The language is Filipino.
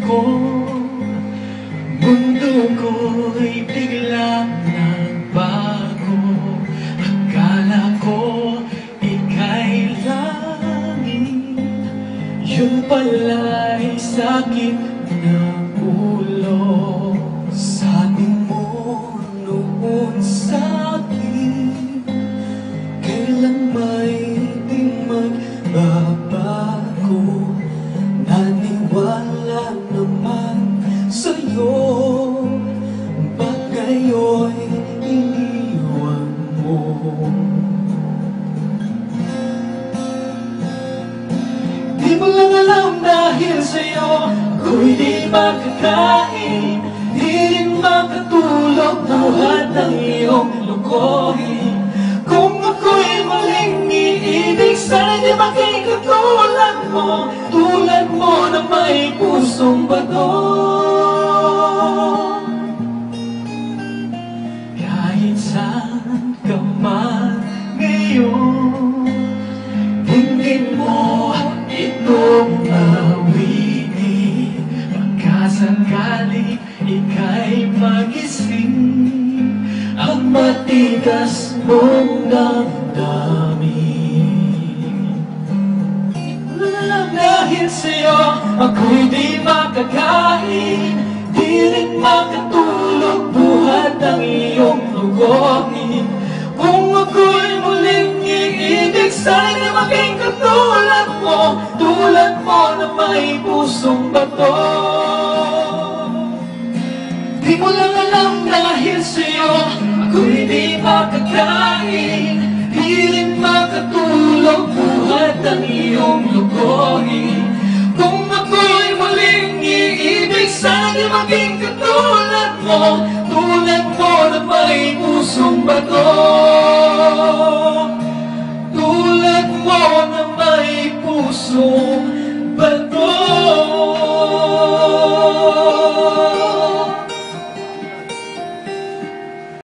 ko, mundo ko'y biglang nagbago. Akala ko ika'y langit, yun pala'y sakit ng ulo. Sabi mo noon sa'kin, kailan may di magbabago. Naniwala naman sa'yo, ba't ngayon'y iniwan mo? Di mo lang alam dahil sa'yo ako'y di makakain, di rin makatulog buhat ng iyong lukohin. Kung ako'y maling iibig, sana di maging katulad mo, tulad mo na may pusong bato. Kahit saan ka man ngayon, tingin mo itong awitin. Pagkasakali ika'y magising, ang matigas mong damdamin. Dahil sa'yo ako'y di makakain, di rin makatulog buhat ang iyong lugohin. Kung ako'y muling iibig, sana maging katulad mo, tulad mo na may pusong bato. Di mo lang alam dahil sa'yo ako'y di makakain, di rin makatulog buhat ang iyong lugohin. Kung ako'y muling iibig, sana maging katulad mo, tulad mo na may pusong bato. Tulad mo na may pusong